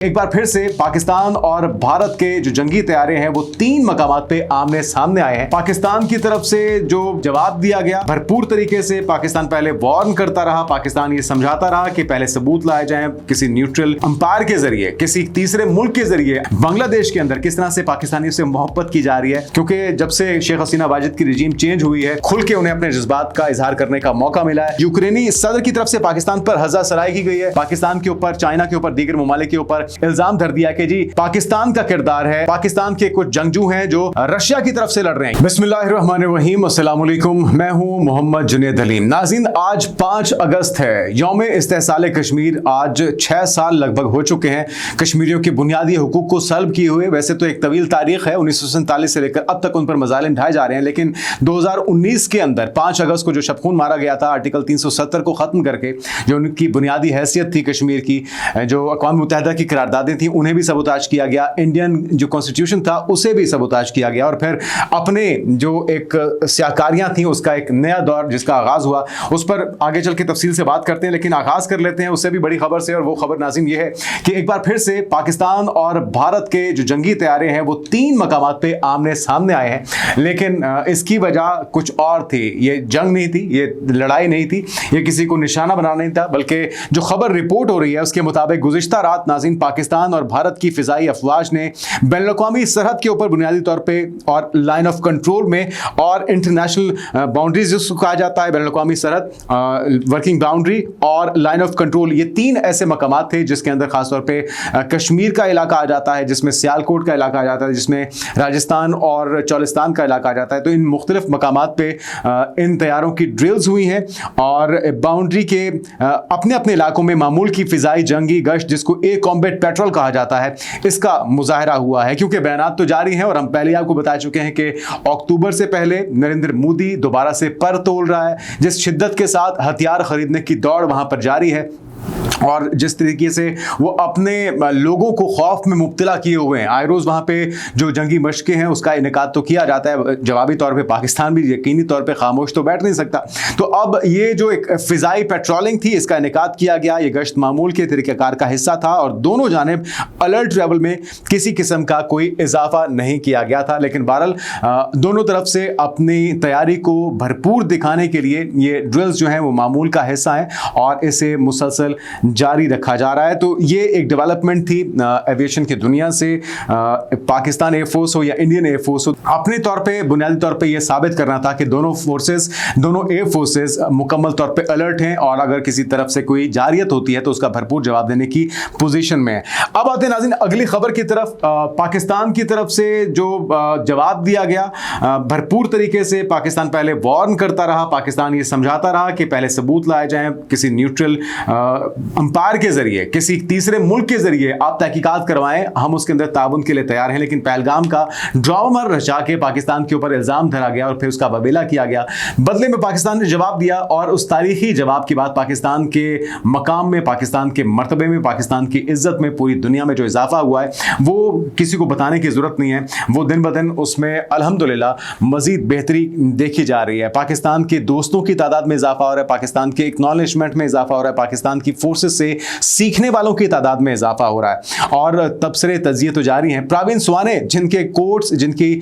एक बार फिर से पाकिस्तान और भारत के जो जंगी तैयारे हैं वो 3 मकामात पे आमने सामने आए हैं। पाकिस्तान की तरफ से जो जवाब दिया गया भरपूर तरीके से, पाकिस्तान पहले वार्न करता रहा, पाकिस्तान ये समझाता रहा कि पहले सबूत लाए जाएं किसी न्यूट्रल अंपायर के जरिए, किसी तीसरे मुल्क के जरिए बांग्लादेश के अंदर किस तरह से पाकिस्तानियों से मोहब्बत की जा रही है। क्योंकि जब से शेख हसीना वाजिद की रिजीम चेंज हुई है, खुल के उन्हें अपने जज्बात का इजहार करने का मौका मिला है। यूक्रेनी सदर की तरफ से पाकिस्तान पर हज़ा सराय की गई है, पाकिस्तान के ऊपर, चाइना के ऊपर, दीगर ममालिक के ऊपर इल्जाम धर दिया कि जी पाकिस्तान का किरदार है, पाकिस्तान के कुछ जंगजू हैं जो रशिया की तरफ से लड़ रहे हैं। बिस्मिल्लाहिर्रहमानिर्रहीम, अस्सलाम वालेकुम, मैं हूं मोहम्मद जुनैद हलीम। नाज़रीन, आज 5 अगस्त है, यौम इस्तेहसाल कश्मीर। आज 6 साल लगभग हो चुके हैं कश्मीरियों के बुनियादी हुकूक को सल्ब किए हुए। वैसे तो एक तवील तारीख है, 1947 से लेकर अब तक उन पर मजालिम ढाए जा रहे हैं, लेकिन 2019 के अंदर 5 अगस्त को जो शबखून मारा गया था, आर्टिकल 370 को खत्म करके, जो उनकी बुनियादी हैसियत थी कश्मीर की, जो अक़वाम मुत्तहिदा की करारदादें थी, उन्हें भी सबूताज किया गया। इंडियन जो कॉन्स्टिट्यूशन था उसे भी सबूताज किया गया, और फिर अपने जो एक स्याकारियां थी उसका एक नया दौर जिसका आगाज हुआ, उस पर आगे चल के तफसील से बात करते हैं। लेकिन आगाज कर लेते हैं उससे भी बड़ी खबर से, और वो खबर नाज़रीन ये है कि एक बार फिर से पाकिस्तान और भारत के जो जंगी तैयारे हैं वो 3 मकामात पे आमने सामने आए हैं। लेकिन इसकी वजह कुछ और थी। ये जंग नहीं थी, ये लड़ाई नहीं थी, ये किसी को निशाना बनाना नहीं था, बल्कि जो खबर रिपोर्ट हो रही है उसके मुताबिक गुज़िश्ता रात नाज़रीन पाकिस्तान और भारत की फिजाई अफवाज ने बैनुल-अक़वामी सरहद के ऊपर बुनियादी तौर पे और लाइन ऑफ कंट्रोल में और इंटरनेशनल बाउंड्रीज जिसको कहा जाता है, बैनुल-अक़वामी सरहद, वर्किंग बाउंड्री और लाइन ऑफ कंट्रोल, ये 3 ऐसे मकामात थे जिसके अंदर खासतौर पे कश्मीर का इलाका आ जाता है, जिसमें सियालकोट का इलाका आ जाता है, जिसमें राजस्थान और चौलिस्तान का इलाका आ जाता है। तो इन मुख्तलिफ मकामात पे इन तैयारों की ड्रिल्स हुई हैं और बाउंड्री के अपने अपने इलाकों में मामूल की फिजाई जंगी गश्त, जिसको ए कॉम्बैट पेट्रोल कहा जाता है, इसका मुजाहरा हुआ है। क्योंकि बयानात तो जारी हैं और हम पहले आपको बता चुके हैं कि अक्टूबर से पहले नरेंद्र मोदी दोबारा से पर तोल रहा है। जिस शिद्दत के साथ हथियार खरीदने की दौड़ वहां पर जारी है और जिस तरीके से वो अपने लोगों को खौफ में मुब्तला किए हुए हैं, आए रोज़ वहाँ पे जो जंगी मशक़ें हैं उसका इनेकाद तो किया जाता है। जवाबी तौर पे पाकिस्तान भी यकीनी तौर पे खामोश तो बैठ नहीं सकता। तो अब ये जो एक फ़िज़ाई पेट्रोलिंग थी, इसका इनेकाद किया गया। ये गश्त मामूल के तरीक़ाकार का हिस्सा था और दोनों जानिब अलर्ट लेवल में किसी किस्म का कोई इजाफा नहीं किया गया था। लेकिन बहरहाल दोनों तरफ से अपनी तैयारी को भरपूर दिखाने के लिए ये ड्रिल्स जो हैं वो मामूल का हिस्सा हैं और इसे मुसलसल जारी रखा जा रहा है। तो ये एक डेवलपमेंट थी एविएशन की दुनिया से। पाकिस्तान एयरफोर्स हो या इंडियन एयरफोर्स हो, अपने तौर पे बुनियादी तौर पे ये साबित करना था कि दोनों फोर्सेस, दोनों एयर फोर्सेस मुकम्मल तौर पे अलर्ट हैं और अगर किसी तरफ से कोई जारियत होती है तो उसका भरपूर जवाब देने की पोजीशन में है। अब आते हैं नाज़रीन अगली खबर की तरफ। पाकिस्तान की तरफ से जो जवाब दिया गया भरपूर तरीके से, पाकिस्तान पहले वार्न करता रहा, पाकिस्तान ये समझाता रहा कि पहले सबूत लाए जाएं, किसी न्यूट्रल अंपायर के जरिए, किसी तीसरे मुल्क के जरिए आप तहकीकात करवाएं, हम उसके अंदर ताउन के लिए तैयार हैं। लेकिन पहलगाम का ड्रामा रचा के पाकिस्तान के ऊपर इल्जाम धरा गया और फिर उसका बबेला किया गया। बदले में पाकिस्तान ने जवाब दिया और उस तारीखी जवाब के बाद पाकिस्तान के मकाम में, पाकिस्तान के मर्तबे में, पाकिस्तान की इज्जत में पूरी दुनिया में जो इजाफा हुआ है वो किसी को बताने की जरूरत नहीं है। वो दिन ब दिन उसमें अल्हम्दुलिल्लाह मजीद बेहतरी देखी जा रही है। पाकिस्तान के दोस्तों की तादाद में इजाफा हो रहा है, पाकिस्तान के एक्नॉलेजमेंट में इजाफा हो रहा है, पाकिस्तान की फोर्सेस से सीखने वालों की तादाद में इजाफा हो रहा है और तबसरे तज्जिए तो जारी हैं। प्रवीण स्वाने, जिनके कोट्स, जिनकी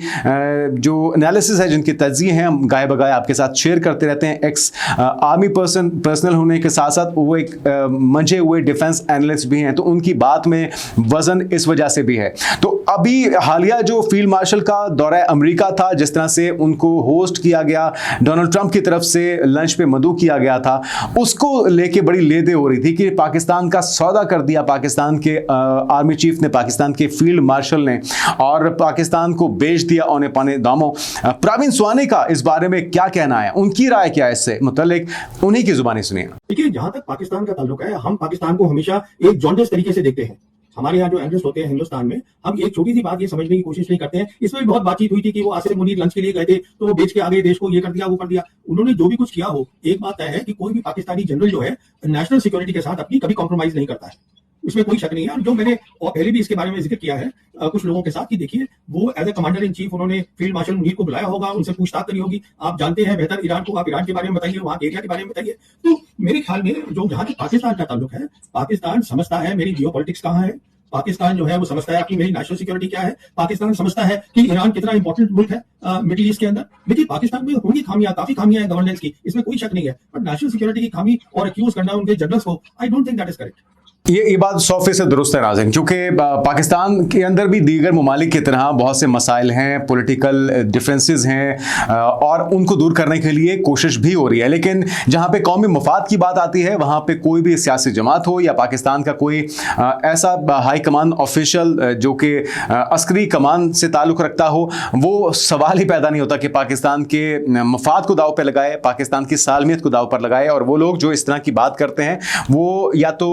जो एनालिसिस है, जिनके तज्जिए हैं, हम गाए बगाए आपके साथ शेयर करते रहते हैं। एक्स आर्मी पर्सनल होने के साथ साथ वो एक मंझे हुए डिफेंस एनालिस्ट भी हैं, तो उनकी बात में वजन इस वजह से भी है। तो अभी हालिया जो फील्ड मार्शल का दौरा अमेरिका था, जिस तरह से उनको होस्ट किया गया, डोनाल्ड ट्रंप की तरफ से लंच पे मदऊ किया गया था, उसको लेके बड़ी लेदे हो रही थी कि पाकिस्तान का सौदा कर दिया पाकिस्तान के आर्मी चीफ ने, पाकिस्तान के फील्ड मार्शल ने, और पाकिस्तान को बेच दिया औने पाने दामों। प्रवीण स्वाने का इस बारे में क्या कहना है, उनकी राय क्या है इससे मुतल्लिक, उन्हीं की जुबानी सुनिए। देखिए, जहां तक पाकिस्तान का ताल्लुक है, हम पाकिस्तान को हमेशा एक जॉन्डिस तरीके से देखते हैं। हमारे यहाँ जो एनालिस्ट होते हैं हिंदुस्तान में, हम एक छोटी सी बात ये समझने की कोशिश नहीं करते हैं। इसमें भी बहुत बातचीत हुई थी कि वो आसिफ मुनीर लंच के लिए गए थे तो वो बेच के आगे देश को ये कर दिया, वो कर दिया। उन्होंने जो भी कुछ किया हो, एक बात तय है कि कोई भी पाकिस्तानी जनरल जो है नेशनल सिक्योरिटी के साथ अपनी कभी कॉम्प्रोमाइज नहीं करता है, इसमें कोई शक नहीं है। और जो मैंने और पहले भी इसके बारे में जिक्र किया है कुछ लोगों के साथ, कि देखिए वो as a commander in chief उन्होंने फील्ड मार्शल मुनीर को बुलाया होगा, उनसे पूछताछ करी होगी। आप जानते हैं बेहतर ईरान को, आप ईरान के बारे में बताइए, वहां के एरिया के बारे में बताइए। तो मेरे ख्याल में जो जहां तक पाकिस्तान का ताल्लुक है, पाकिस्तान समझता है मेरी जियो पॉलिटिक्स कहाँ है, पाकिस्तान जो है वो समझता है कि मेरी नेशनल सिक्योरिटी क्या है। पाकिस्तान समझता है कि ईरान कितना इंपॉर्टेंट मुल्क है मिडिल ईस्ट के अंदर। देखिए पाकिस्तान में होंगी खामियां, काफी खामियां हैं गवर्नेंस की, इसमें कोई शक नहीं है, बट नेशनल सिक्योरिटी की खामी और एक्यूज करना उनके जनरल्स को, I don't think that is correct. ये बात 100% दुरुस्त है नाज़रीन, क्योंकि पाकिस्तान के अंदर भी दीगर ममालिक की तरह बहुत से मसाइल हैं, पॉलिटिकल डिफरेंसेस हैं और उनको दूर करने के लिए कोशिश भी हो रही है। लेकिन जहाँ पे कौमी मफाद की बात आती है वहाँ पे कोई भी सियासी जमात हो या पाकिस्तान का कोई ऐसा हाई कमान ऑफिशियल जो कि अस्करी कमान से ताल्लुक़ रखता हो, वो सवाल ही पैदा नहीं होता कि पाकिस्तान के मफाद को दाव पर लगाए, पाकिस्तान की सालमियत को दाव पर लगाए। और वो लोग जो इस तरह की बात करते हैं वो या तो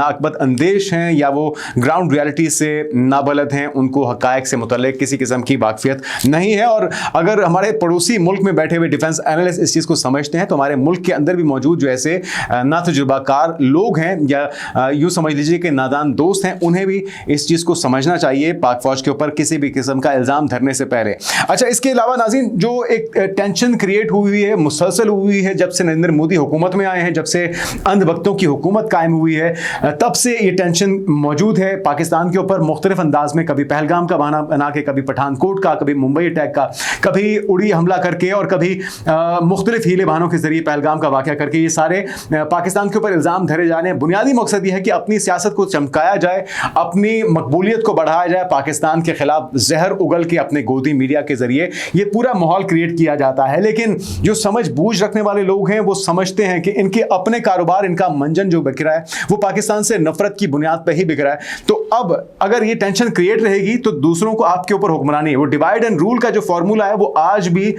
नाकबत अंदेश हैं या वो ग्राउंड रियलिटी से नाबलद हैं, उनको हकायक से मुतल्लिक किसी किस्म की वाकफियत नहीं है। और अगर हमारे पड़ोसी मुल्क में बैठे हुए डिफेंस एनालिस्ट इस चीज़ को समझते हैं तो हमारे मुल्क के अंदर भी मौजूद जो ऐसे ना तजुर्बाकार लोग हैं या यूँ समझ लीजिए कि नादान दोस्त हैं, उन्हें भी इस चीज़ को समझना चाहिए पाक फौज के ऊपर किसी भी किस्म का इल्ज़ाम धरने से पहले। अच्छा, इसके अलावा नाज़रीन जो एक टेंशन क्रिएट हुई है, मुसलसल हुई है जब से नरेंद्र मोदी हुकूमत में आए हैं, जब से अंधभक्तों की हुकूमत कायम हुई है, तब से ये टेंशन मौजूद है पाकिस्तान के ऊपर मुख्तलिफ अंदाज में। कभी पहलगाम का बहाना बना के, कभी पठानकोट का, कभी मुंबई अटैक का, कभी उड़ी हमला करके और कभी मुख्तलिफ हीले बहानों के जरिए पहलगाम का वाक़या करके ये सारे पाकिस्तान के ऊपर इल्ज़ाम धरे जाने। बुनियादी मकसद ये है कि अपनी सियासत को चमकाया जाए, अपनी मकबूलियत को बढ़ाया जाए, पाकिस्तान के खिलाफ जहर उगल के अपने गोदी मीडिया के जरिए ये पूरा माहौल क्रिएट किया जाता है। लेकिन जो समझ बूझ रखने वाले लोग हैं वो समझते हैं कि इनके अपने कारोबार, इनका मंजन जो बिक रहा है वो पाकिस्तान से नफरत की बुनियाद पर ही बिक रहा है। तो अब अगर ये टेंशन क्रिएट रहेगी तो दूसरों को आपके ऊपर हुक्मरानी है। वो डिवाइड एंड रूल का जो फॉर्मूला है वो आज भी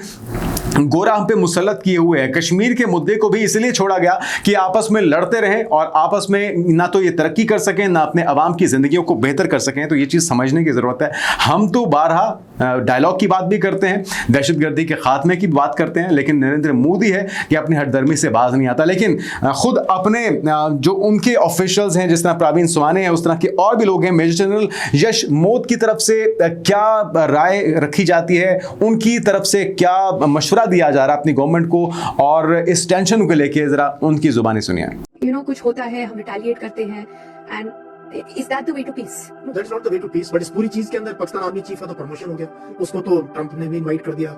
गोरा हम पे मुसल्लत किए हुए हैं। कश्मीर के मुद्दे को भी इसलिए छोड़ा गया कि आपस में लड़ते रहें और आपस में ना तो ये तरक्की कर सकें ना अपने अवाम की जिंदगियों को बेहतर कर सकें। तो ये चीज़ समझने की ज़रूरत है। हम तो बारहा डायलॉग की बात भी करते हैं, दहशतगर्दी के खात्मे की बात करते हैं, लेकिन नरेंद्र मोदी है कि अपनी हरदर्मी से बाज नहीं आता। लेकिन खुद अपने जो उनके ऑफिशियल्स हैं, जिस तरह प्रवीण सुवाने हैं, उस तरह के और भी लोग हैं, मेजर जनरल यश मोद की तरफ से क्या राय रखी जाती है, उनकी तरफ से क्या मशवरा दिया जा रहा है अपनी गवर्नमेंट को, और इस टेंशन को लेके जरा उनकी जुबानी सुनिए। कुछ होता है, हम रिटेलिएट करते हैं, and is that the way to peace? No, that's not the way to peace. But इस पूरी चीज के अंदर पाकिस्तान आर्मी चीफ का तो प्रमोशन हो गया, उसको तो ट्रंप ने भी इनवाइट कर दिया।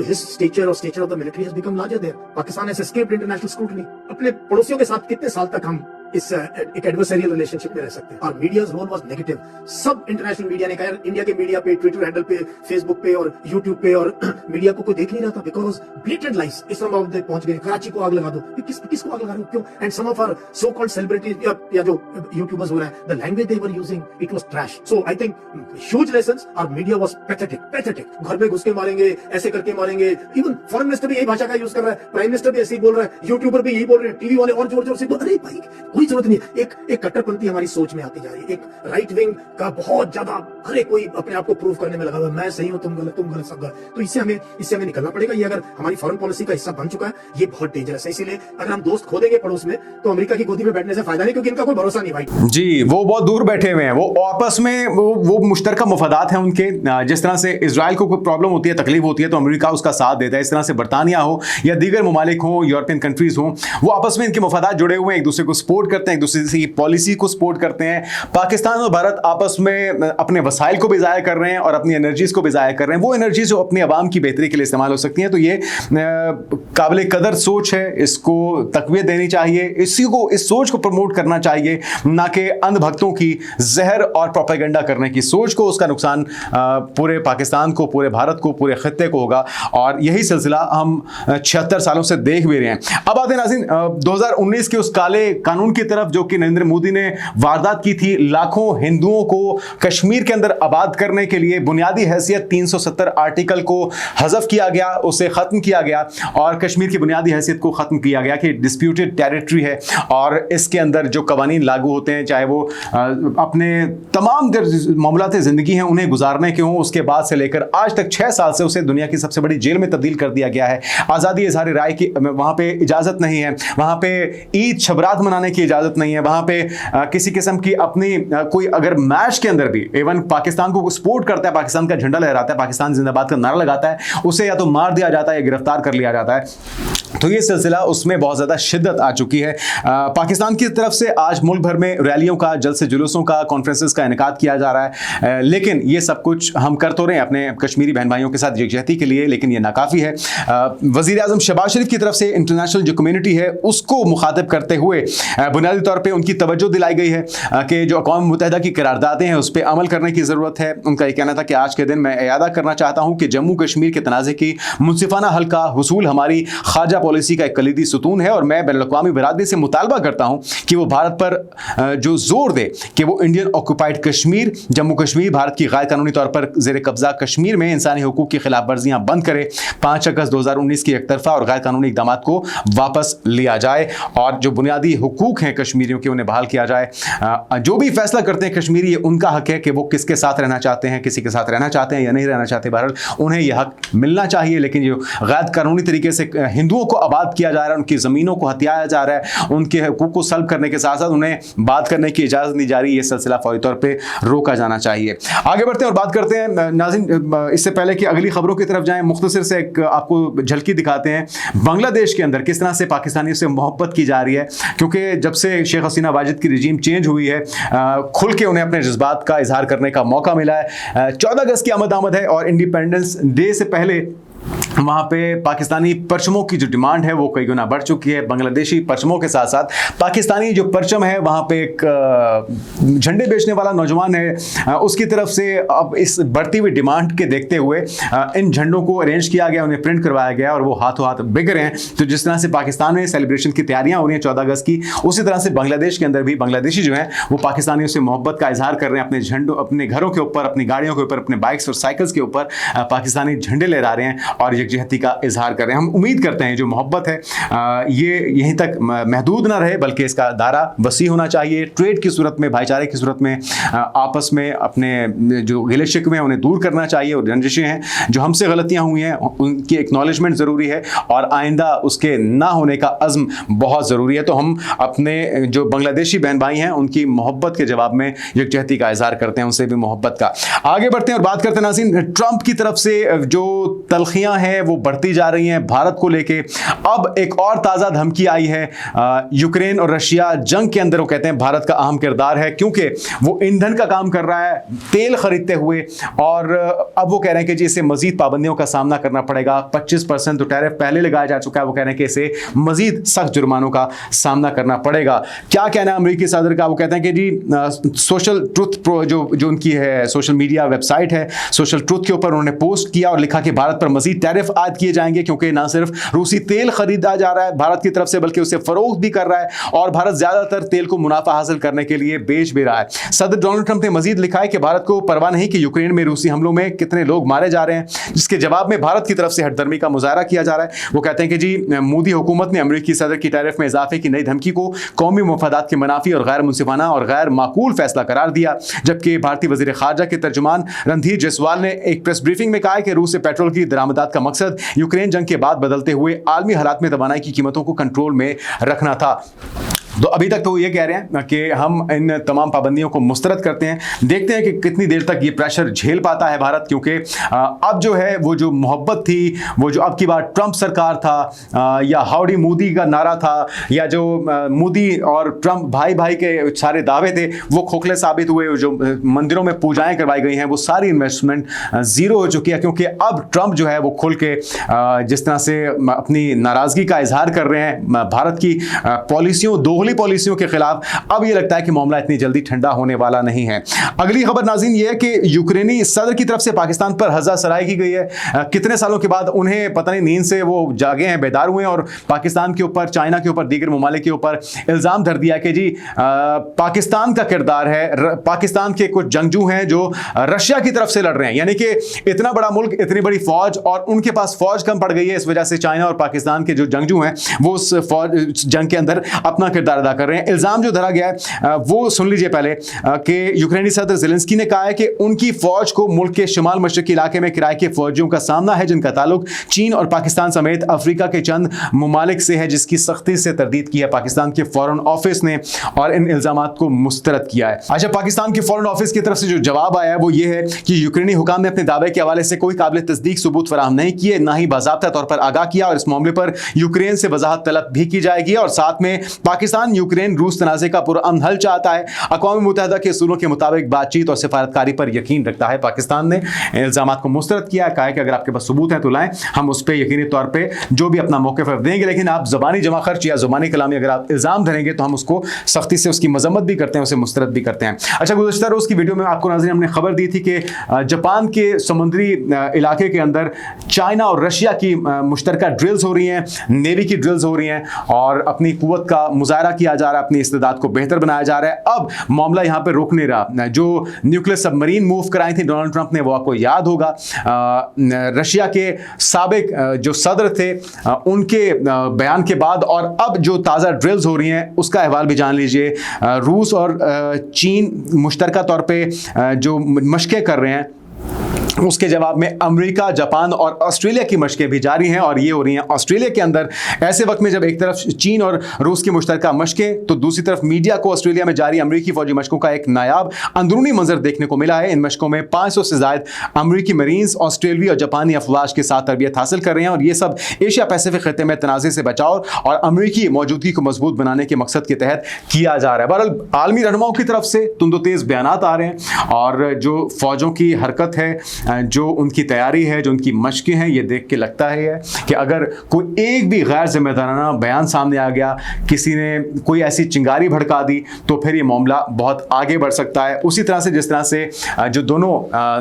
His stature or stature of the military has become larger there. Pakistan has escaped international scrutiny. अपने पड़ोसियों के साथ कितने साल तक हम इस एक एडवर्सरियल रिलेशनशिप में रह सकते हैं? और मीडियाज रोल वाज नेगेटिव। सब इंटरनेशनल मीडिया ने कहा, इंडिया के मीडिया पे, ट्विटर हैंडल पे, फेसबुक पे और यूट्यूब पे और मीडिया को कोई देख नहीं रहा था, बिकॉज ब्लेटेंट लाइज इस्लामाबाद तक पहुंच गए। कराची को आग लगा दो, किसको आग लगा रहे हो, क्यों? And some of our so called celebrities या जो यूट्यूबर्स हो रहे हैं, the language they were using, it was trash. So I think huge lessons, और मीडिया वाज पैथेटिक। घर में घुस के मारेंगे, ऐसे करके मारेंगे। इवन फॉरेन मिनिस्टर भी यही भाषा का यूज कर रहा है, प्राइम मिनिस्टर भी ऐसे ही बोल रहा है, यूट्यूबर भी यही बोल रहे हैं, टीवी वाले और जोर-जोर से बोल। अरे भाई कोई जरूरत नहीं है। एक कट्टरपंथी हमारी सोच में आती जा रही है, एक राइट विंग का बहुत ज्यादा हर कोई अपने आप को प्रूव करने में लगा हुआ है, मैं सही हूं, तुम गलत, सब गलत। तो इससे हमें निकलना पड़ेगा। ये अगर हमारी फॉरेन पॉलिसी का हिस्सा बन चुका है, ये बहुत डेंजरस है। इसीलिए अगर हम दोस्त खो देंगे पड़ोस में तो अमेरिका की गोदी में बैठने से फायदा नहीं, क्योंकि इनका कोई भरोसा नहीं भाई जी। वो बहुत दूर बैठे हुए हैं, वो आपस में वो मुश्तरका मफादात हैं उनके। जिस तरह से इजराइल को कोई प्रॉब्लम होती है, तकलीफ होती है, तो अमेरिका उसका साथ देता है। इस तरह से बरतानिया हो या दीगर ममालिक हो, यूरोपियन कंट्रीज हो, वो आपस में इनके मफादात जुड़े हुए हैं, एक दूसरे को सपोर्ट करते हैं, एक दूसरे की पॉलिसी को सपोर्ट करते हैं। पाकिस्तान और भारत आपस में अपने वसाइल को भी ज़ाया कर रहे हैं और अपनी एनर्जीज को भी ज़ाया कर रहे हैं। वो एनर्जी जो अपनी आवाम की बेहतरी के लिए इस्तेमाल हो सकती हैं। तो ये काबिल कदर सोच है, इसको तकवीत देनी चाहिए, इस सोच को प्रमोट करना चाहिए, ना कि अंधभक्तों की जहर और प्रोपेगेंडा करने की सोच को। उसका नुकसान पूरे पाकिस्तान को, पूरे भारत को, पूरे खत्ते को होगा। और यही सिलसिला हम 76 सालों से देख भी रहे हैं। अब आते हैं नाज़रीन 2019 के उस काले कानून की तरफ जो कि नरेंद्र मोदी ने वारदात की थी। लाखों हिंदुओं को कश्मीर के अंदर आबाद करने के लिए बुनियादी हैसियत 370 आर्टिकल को हज़फ किया गया, उसे ख़त्म किया गया और कश्मीर की बुनियादी हैसियत को ख़त्म किया गया कि डिस्प्यूटेड टेरिटरी है और इसके अंदर जो कवानीन लागू होते हैं, चाहे वो अपने तमाम मामलात ज़िंदगी हैं उन्हें गुजारने के हों, उसके बाद से लेकर आज तक 6 साल से उसे दुनिया की सबसे बड़ी जेल में तब्दील कर दिया गया है। आज़ादी इज़हार राय की वहाँ पे इजाज़त नहीं है, वहाँ पे ईद शबरात मनाने की इजाज़त नहीं है, वहाँ पे किसी किस्म की अपनी कोई अगर मैच के अंदर भी इवन पाकिस्तान को सपोर्ट करता है, पाकिस्तान का झंडा लहराता है, पाकिस्तान जिंदाबाद का नारा लगाता है, उसे या तो मार दिया जाता है या गिरफ्तार कर लिया जाता है। तो ये सिलसिला उसमें बहुत ज़्यादा शिद्दत आ चुकी है। पाकिस्तान की तरफ से आज मुल्क भर में रैलियों का, जलसे जुलूसों का, कॉन्फ्रेंसेस का इनेकाद किया जा रहा है, लेकिन ये सब कुछ हम कर तो रहे हैं अपने कश्मीरी बहन भाइयों के साथ यकजहती के लिए, लेकिन ये नाकाफ़ी है। वज़ीर आज़म शहबाज शरीफ की तरफ से इंटरनेशनल जो कम्युनिटी है उसको मुखातिब करते हुए बुनियादी तौर पर उनकी तवज्जो दिलाई गई है कि जो अक़वाम मुत्तहिदा की करारदादें हैं उस पर अमल करने की ज़रूरत है। उनका ये कहना था कि आज के दिन मैं इयादा करना चाहता हूँ कि जम्मू कश्मीर के तनाज़े की मुनसिफाना हल का हुसूल हमारी खारजा पॉलिसी का एक कलीदी सुतून है और मैं बैनुल-अक़वामी बिरादरी से मुतालबा करता हूं कि वो भारत पर जो जोर दे कि वो इंडियन ऑक्यूपाइड कश्मीर, जम्मू कश्मीर, भारत की गैर कानूनी तौर पर ज़ेर कब्जा कश्मीर में इंसानी हुकूक की खिलाफ वर्जियां बंद करे, 5 अगस्त 2019 की एकतरफा और गैर कानूनी इक़दाम को वापस लिया जाए और जो बुनियादी हुकूक हैं कश्मीरियों के उन्हें बहाल किया जाए। जो भी फैसला करते हैं कश्मीरी, उनका हक है कि वो किसके साथ रहना चाहते हैं, किसी के साथ रहना चाहते हैं या नहीं रहना चाहते, बहरहाल उन्हें यह हक मिलना चाहिए। लेकिन जो गैर कानूनी तरीके से हिंदुओं को आबाद किया जा रहा है, उनकी ज़मीनों को हथियाया जा रहा है, उनके हुकूक को सल्ब करने के साथ साथ उन्हें बात करने की इजाज़त नहीं जा रही, ये सिलसिला फौरी तौर पे रोका जाना चाहिए। आगे बढ़ते हैं और बात करते हैं नाज़रीन, इससे पहले कि अगली खबरों की तरफ जाएं, मुख्तसर से एक आपको झलकी दिखाते हैं बांग्लादेश के अंदर किस तरह से पाकिस्तानियों से मोहब्बत की जा रही है, क्योंकि जब से शेख हसीना वाजिद की रिजीम चेंज हुई है खुल के उन्हें अपने जज्बात का इजहार करने का मौका मिला है। 14 अगस्त की आमद है और इंडिपेंडेंस डे से पहले वहाँ पे पाकिस्तानी परचमों की जो डिमांड है वो कई गुना बढ़ चुकी है। बांग्लादेशी परचमों के साथ साथ पाकिस्तानी जो परचम है, वहाँ पे एक झंडे बेचने वाला नौजवान है, उसकी तरफ से अब इस बढ़ती हुई डिमांड के देखते हुए इन झंडों को अरेंज किया गया, उन्हें प्रिंट करवाया गया और वो हाथों हाथ बिक रहे हैं। तो जिस तरह से पाकिस्तान में सेलिब्रेशन की तैयारियाँ हो रही हैं 14 अगस्त की, उसी तरह से बांग्लादेश के अंदर भी बांग्लादेशी जो है वो पाकिस्तानियों से मोहब्बत का इजहार कर रहे हैं। अपने झंडों, अपने घरों के ऊपर, अपनी गाड़ियों के ऊपर, अपने बाइक्स और साइकिल्स के ऊपर पाकिस्तानी झंडे लहरा रहे हैं और यकजहती का इजहार कर रहे हैं। हम उम्मीद करते हैं जो मोहब्बत है ये यहीं तक महदूद ना रहे, बल्कि इसका दायरा वसी होना चाहिए। ट्रेड की सूरत में, भाईचारे की सूरत में आपस में अपने जो गिले शिकवे हैं उन्हें दूर करना चाहिए और रंजिशें हैं जो हमसे गलतियां हुई हैं उनकी एक्नॉलेजमेंट ज़रूरी है और आइंदा उसके ना होने का अज़्म बहुत ज़रूरी है। तो हम अपने जो बांग्लादेशी बहन भाई हैं उनकी मोहब्बत के जवाब में यकजहती का इजहार करते हैं, उनसे भी मोहब्बत का। आगे बढ़ते हैं और बात करते हैं नाज़रीन, ट्रंप की तरफ से जो तलखियां हैं वो बढ़ती जा रही हैं भारत को लेके। अब एक और ताज़ा धमकी आई है यूक्रेन और रशिया जंग के अंदर। वो कहते हैं भारत का अहम किरदार है क्योंकि वो ईंधन का काम कर रहा है, तेल खरीदते हुए, और अब वो कह रहे हैं कि जी इसे मजीद पाबंदियों का सामना करना पड़ेगा। 25% तो टैरिफ पहले लगाया जा चुका है, वो कह रहे हैं कि इसे मजीद सख्त जुर्मानों का सामना करना पड़ेगा। क्या कहना है अमेरिकी सदर का? वो कहते हैं कि जी सोशल ट्रुथ जो उनकी है सोशल मीडिया वेबसाइट है, सोशल ट्रुथ के ऊपर उन्होंने पोस्ट किया और लिखा कि भारत पर मजीद टैरिफ आयद किए जाएंगे क्योंकि ना सिर्फ रूसी तेल खरीदा जा रहा है भारत की तरफ से बल्कि उसे फरोख्त भी कर रहा है और भारत ज्यादातर तेल को मुनाफा हासिल करने के लिए बेच भी रहा है। सदर डोनाल्ड ट्रंप ने मजीद लिखा है कि भारत को परवाह नहीं कि यूक्रेन में रूसी हमलों में कितने लोग मारे जा रहे हैं, जिसके जवाब में भारत की तरफ से हठधर्मी का मुजाहरा किया जा रहा है। वो कहते हैं कि जी मोदी हुकूमत ने अमेरिकी सदर की टैरिफ में इजाफे की नई धमकी को कौमी मफादात के मुनाफी और गैर मुंसिफाना और गैर माकूल फैसला करार दिया, जबकि भारतीय वजीर खारजा के तर्जुमान रणधीर जायसवाल ने एक प्रेस ब्रीफिंग में कहा है कि रूस से पेट्रोल की दरामदात का मकसद यूक्रेन जंग के बाद बदलते हुए आलमी हालात में तवानाई की कीमतों को कंट्रोल में रखना था। तो अभी तक तो ये कह रहे हैं कि हम इन तमाम पाबंदियों को मुस्तरद करते हैं, देखते हैं कि कितनी देर तक ये प्रेशर झेल पाता है भारत, क्योंकि अब जो है वो जो मोहब्बत थी, वो जो अब की बार ट्रंप सरकार था या हाउडी मोदी का नारा था या जो मोदी और ट्रंप भाई भाई के सारे दावे थे वो खोखले साबित हुए। जो मंदिरों में पूजाएं करवाई गई हैं वो सारी इन्वेस्टमेंट ज़ीरो हो चुकी है, क्योंकि अब ट्रंप जो है वो खुल के जिस तरह से अपनी नाराज़गी का इजहार कर रहे हैं भारत की पॉलिसियों, दोगली पॉलिसियों के खिलाफ, अब यह लगता है कि मामला इतनी जल्दी ठंडा होने वाला नहीं है। अगली खबर नाज़रीन ये है कि यूक्रेनी सदर की तरफ से पाकिस्तान पर हज़ा सराय की गई है। कितने सालों के बाद उन्हें पता नहीं नींद से वो जागे हैं, बेदार हुए हैं और पाकिस्तान के ऊपर, चाइना के ऊपर, दीगर ममालिक के ऊपर इल्ज़ाम धर दिया कि जी पाकिस्तान का किरदार है, पाकिस्तान के कुछ जंगजू हैं जो रशिया की तरफ से लड़ रहे हैं। यानी कि इतना बड़ा मुल्क, इतनी बड़ी फौज और उनके पास फौज कम पड़ गई है, इस वजह से चाइना और पाकिस्तान के जो जंगजू हैं वो उस फौज जंग के अंदर अपना किरदार अदा कर रहे हैं। इल्जाम जो धरा गया है वो सुन लीजिए पहले कि यूक्रेनी सदर ज़ेलेंस्की ने कहा है कि उनकी फौज को मुल्क के शुमाल मशरकी इलाके में किराए के फौजियों का सामना है जिनका ताल्लुक चीन और पाकिस्तान समेत अफ्रीका के चंद ममालिक से है, जिसकी सख्ती से तरदीद की है पाकिस्तान के फॉरेन ऑफिस ने और इन इल्जामात को मुस्तरद किया है। अच्छा, पाकिस्तान के फॉरेन ऑफिस की तरफ से जो जवाब आया है वो ये है कि यूक्रेनी हुकाम ने अपने दावे के हवाले से कोई काबिल तस्दीक सबूत फराहम नहीं किए, ना ही बाज़ाब्ता तौर पर आगाह किया और इस मामले पर यूक्रेन से वजाहत तलब भी की जाएगी। और साथ में पाकिस्तान यूक्रेन रूस तनाज़े का पुरअमन हल चाहता है। अक़वाम मुत्तहिदा के असूलों के मुताबिक बातचीत और सिफारतकारी पर यकीन रखता है। पाकिस्तान ने इल्जामात को मुस्तरद किया है, कहा है कि अगर आपके पास सबूत हैं तो लाएं, हम उस पर यकीनी तौर पर जो भी अपना मौक़िफ़ देंगे, लेकिन आप ज़बानी जमा खर्च या ज़बानी कलामी अगर आप इल्ज़ाम धरेंगे तो हम उसको सख्ती से उसकी मजम्मत भी करते हैं, उसे मुस्तरद भी करते हैं। अच्छा, गुज़श्ता रोज़ की वीडियो में आपको नाज़रीन हमने खबर दी थी कि जापान के समुद्री इलाके के अंदर चाइना और रशिया की मुश्तरका ड्रिल्स हो रही हैं, नेवी की ड्रिल्स हो रही हैं और अपनी कुव्वत का मुजाहरा किया जा रहा है, अपनी इस्तेदाद को बेहतर बनाया जा रहा है। अब मामला यहाँ पर रुक नहीं रहा। जो न्यूक्लियर सबमरीन मूव कराई थी डोनाल्ड ट्रंप ने, वो आपको याद होगा, रशिया के साबिक जो सदर थे उनके बयान के बाद और अब जो ताज़ा ड्रिल्स हो रही हैं उसका अहवाल भी जान लीजिए। रूस और चीन मुश्तरका तौर पे जो मशक़ें कर रहे हैं उसके जवाब में अमेरिका, जापान और ऑस्ट्रेलिया की मशकें भी जारी हैं और ये हो रही हैं ऑस्ट्रेलिया के अंदर। ऐसे वक्त में जब एक तरफ चीन और रूस की मुश्तरका मशकें तो दूसरी तरफ मीडिया को ऑस्ट्रेलिया में जारी अमेरिकी फौजी मशकों का एक नायाब अंदरूनी मंजर देखने को मिला है। इन मशकों में 500 से ज़ायद अमेरिकी मरीन्स ऑस्ट्रेलियाई और जापानी अफवाज के साथ तरबियत हासिल कर रहे हैं और ये सब एशिया पैसिफिक खत्ते में तनाज़े से बचाव और अमेरिकी मौजूदगी को मजबूत बनाने के मकसद के तहत किया जा रहा है। बहरहाल आलमी रहनुमाओं की तरफ से तुंदो-तेज़ बयानात आ रहे हैं और जो फौजों की हरकत है, जो उनकी तैयारी है, जो उनकी मशकें हैं, ये देख के लगता है कि अगर कोई एक भी गैर जिम्मेदाराना बयान सामने आ गया, किसी ने कोई ऐसी चिंगारी भड़का दी तो फिर ये मामला बहुत आगे बढ़ सकता है। उसी तरह से जिस तरह से जो दोनों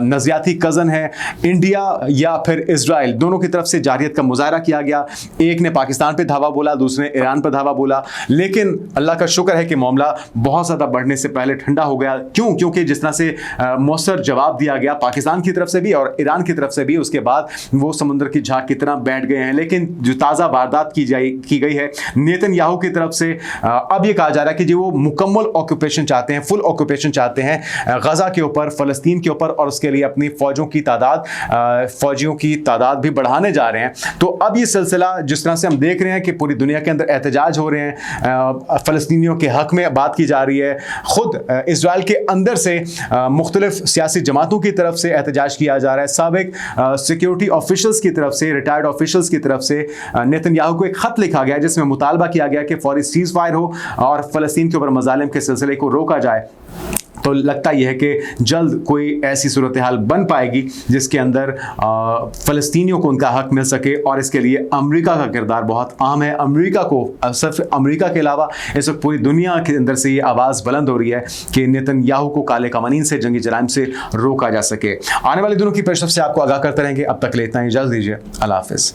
नज़ियाती कज़न हैं, इंडिया या फिर इजराइल, दोनों की तरफ से जारहियत का मुजाहरा किया गया। एक ने पाकिस्तान पे धावा बोला, दूसरे ने ईरान पर धावा बोला, लेकिन अल्लाह का शुक्र है कि मामला बहुत ज़्यादा बढ़ने से पहले ठंडा हो गया। क्यों? क्योंकि जिस तरह से मौसर जवाब दिया गया पाकिस्तान की तरफ से भी और ईरान की तरफ से भी, उसके बाद वो समुद्र की झाग की तरह बैठ गए हैं। लेकिन जो ताज़ा वारदात की गई है नेतन्याहू की तरफ से, अब ये कहा जा रहा है कि जो वो मुकम्मल ऑक्यूपेशन चाहते हैं, फुल ऑक्यूपेशन चाहते हैं गजा के ऊपर, फ़लस्तीन के ऊपर, और उसके लिए अपनी फौजियों की तादाद भी बढ़ाने जा रहे हैं। तो अब ये सिलसिला जिस तरह से हम देख रहे हैं कि पूरी दुनिया के अंदर एहतजाज हो रहे हैं, फ़लस्तीनियों के हक़ में बात की जा रही है, ख़ुद इजराइल के अंदर से मुख्तलिफ सियासी जमातों की तरफ से एहतजाज किया जा रहा है। साबिक सिक्योरिटी ऑफिशल्स की तरफ से, रिटायर्ड ऑफिशल्स की तरफ से नेतन्याहू को एक खत लिखा गया जिसमें मुतालबा किया गया कि फौरी सीज़ फायर हो और फ़लस्तीन के ऊपर मज़ालिम के सिलसिले को रोका जाए। तो लगता यह है कि जल्द कोई ऐसी सूरत हाल बन पाएगी जिसके अंदर फ़लस्तीनियों को उनका हक मिल सके, और इसके लिए अमेरिका का किरदार बहुत अहम है। अमेरिका को, सिर्फ अमेरिका के अलावा इस वक्त पूरी दुनिया के अंदर से ये आवाज़ बुलंद हो रही है कि नेतन्याहू को काले कमानीन से, जंगी जराइम से रोका जा सके। आने वाले दिनों की पेशरफ से आपको आगाह करते रहेंगे। अब तक ले इतना ही, इजाज़त दीजिए। अल्लाह हाफ़िज़।